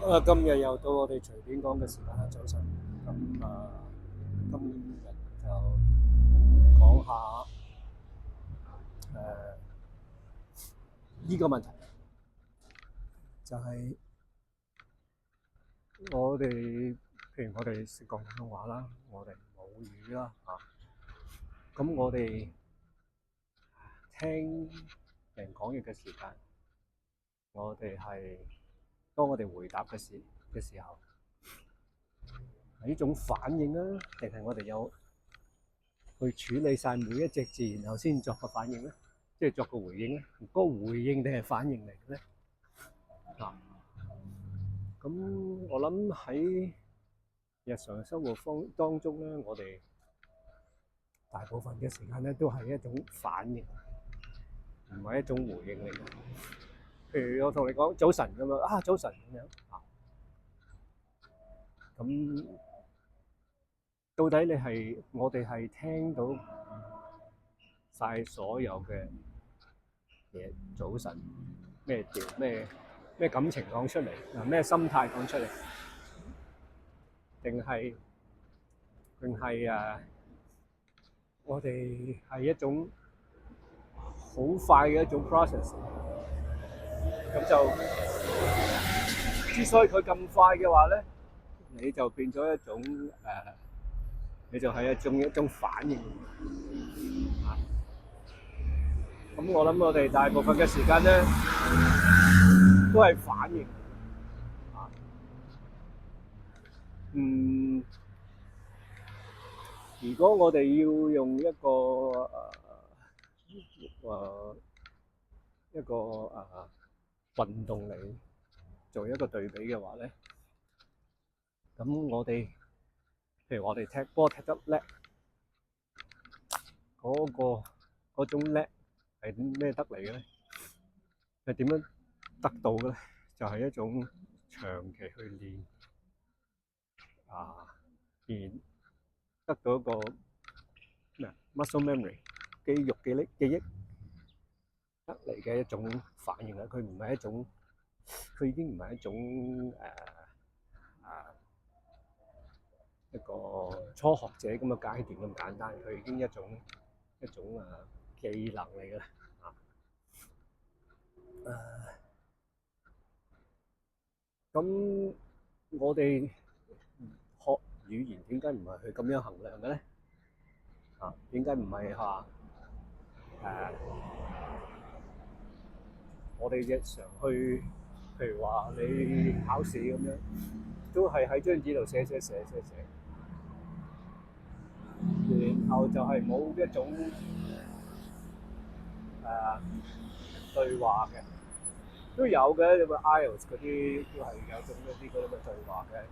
今日又到我哋隨便講嘅時間啦，早晨。今日就講下呢個問題，就係我哋，譬如我哋識講廣東話啦，我哋母語啦咁我哋聽人講嘢嘅時間，當我哋回答嘅時候，係呢種反應啊，定係我哋有去處理晒每一隻字，然後先作個反應咧，即係作個回應咧？嗰個回應定係反應嚟嘅咧？咁我諗喺日常生活當中咧，我哋大部分嘅時間咧都係一種反應，唔係一種回應嚟嘅。譬如我同你講早晨咁樣早晨咁樣咁到底我哋係聽到晒所有嘅嘢，早晨咩調咩感情講出嚟咩心態講出嚟，定係我哋係一種好快嘅一種 process，咁就之所以佢咁快嘅話咧，你就變咗一種你就係一種反應咁我諗我哋大部分嘅時間咧都係反應嗯，如果我哋要用一個運動嚟做一個對比嘅話咧，咁譬如我哋踢波踢得叻，嗰種叻係咩得嚟嘅咧？係點樣得到嘅咧？就係一種長期去練而得到一個muscle memory 肌肉記憶得嚟嘅一種反應啦。佢已經唔係一種一個初學者咁嘅階段咁簡單，佢已經一種技能嚟嘅啦。咁我哋學語言點解唔係去咁樣衡量嘅咧？點解唔係話我哋日常去，譬如話你考試咁樣，都係喺張紙度寫，然後就係冇一種對話嘅，都有嘅，你話 IELTS 嗰啲都係有種一啲嗰啲嘅對話嘅，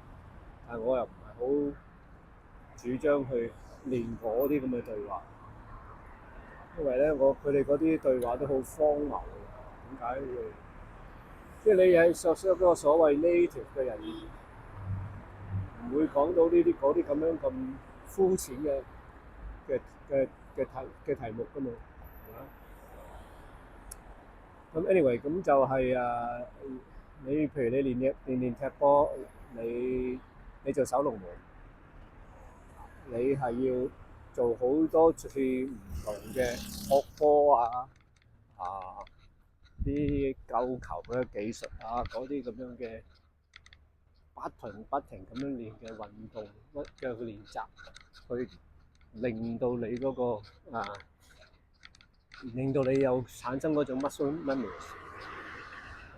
但係我又唔係好主張去練嗰啲咁嘅對話，因為咧佢哋嗰啲對話都好荒謬嘅，點解會？即係你係嗰個所謂 native 嘅人，唔會講到呢啲嗰啲咁樣咁膚淺嘅嘅題目㗎嘛，係嘛？咁 anyway 咁就係你譬如你練踢波，你做守龍門，你係要做好多次唔同嘅撲波啲救球嘅技術嗰啲咁樣嘅不停咁樣練嘅運動嘅練習，去令到你嗰個令到你有產生嗰種 muscle memories。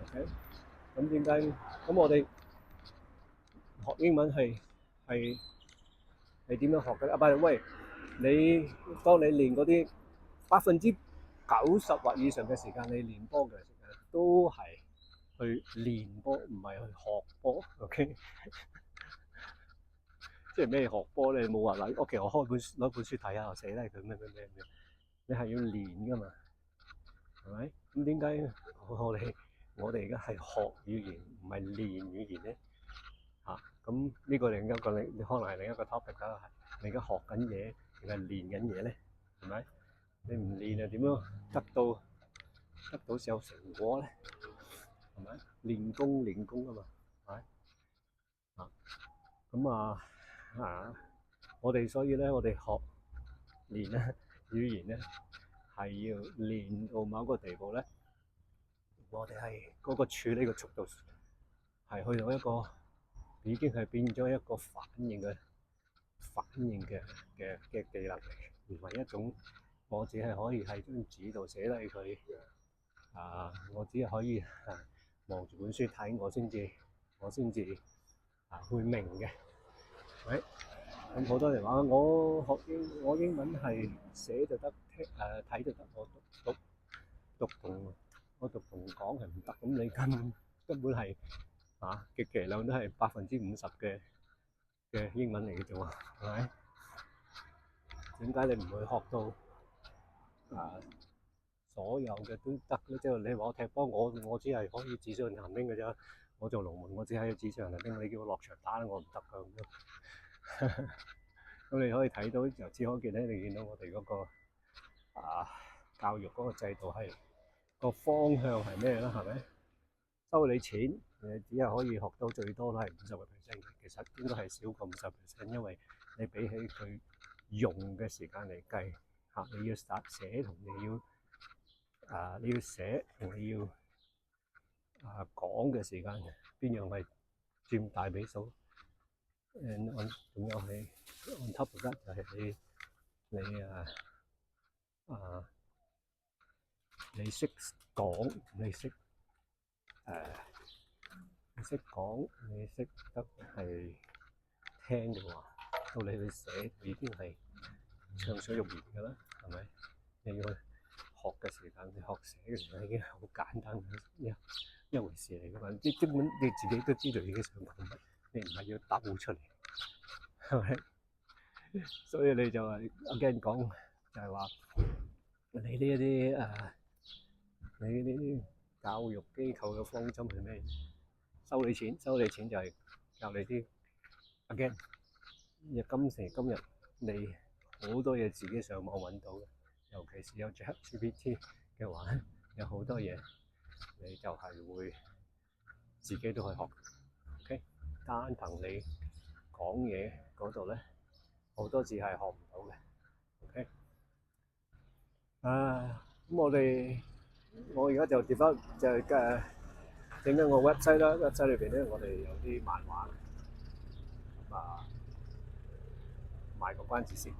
OK，咁點解？咁我哋學英文係點樣學嘅咧？喂，當你練嗰啲90%或以上嘅時間，你練波嘅時間都係去練波，唔係去學波。OK，即係咩學波咧？冇話嗱，OK，我攞本書睇下，我寫低佢咩，你係要練噶嘛？係咪？咁點解我哋而家係學語言，唔係練語言咧？咁呢個另一個可能係另一個 topic 啦。你而家學緊嘢定係練緊嘢咧？係咪？你唔練啊，點樣得到有成果咧？係咪？練功啊嘛，係咪？咁我哋所以咧，我哋學練咧語言咧，係要練到某一個地步咧，我哋係嗰個處理嘅速度係去到一個已經係變咗一個反應嘅技能嚟，唔係一種我只係可以喺張紙度寫低佢我只係可以望住本書睇，我先至會明嘅。喂，咁好多人話我英文係寫就得，睇就得，讀同講係唔得。咁你根本係極其量都係50%嘅英文嚟嘅啫喎，係咪？點解你唔會學到所有嘅都得咧？即係你話我踢波，我只係可以紙上談兵嘅啫。我做龍門，我只係紙上談兵。你叫我落場打，我唔得㗎咁樣。咁你可以睇到，由此可見咧，你見到我哋嗰個教育嗰個制度係個方向係咩啦？係咪？收你錢，你只係可以學到最多都係50%，其實應該係少過50%，因為你比起佢用嘅時間嚟計，你要寫同你要寫同你要講嘅時間，邊樣係佔大比數？仲有係 on top of that 就係你識講，你識講，你識得係聽嘅話，到你去寫已經係暢所欲言㗎啦，係咪？你要學嘅時間，你學寫嘅時間已經係好簡單嘅一回事嚟㗎嘛。基本你自己都知道自己想講乜，你唔係要兜出嚟，係咪？所以你就係again講，就係話你呢一啲你呢啲教育機構嘅方針係咩？收你錢就係教你啲again。今時今日你好多嘢自己上網揾到嘅，尤其是有 ChatGPT 嘅話咧，有好多嘢你就係會自己都去學。OK， 單憑你講嘢嗰度咧，好多字係學唔到嘅。OK， 咁我而家就接翻就係整緊個 website 啦。website 裏邊咧，我哋有啲漫畫賣個關子先。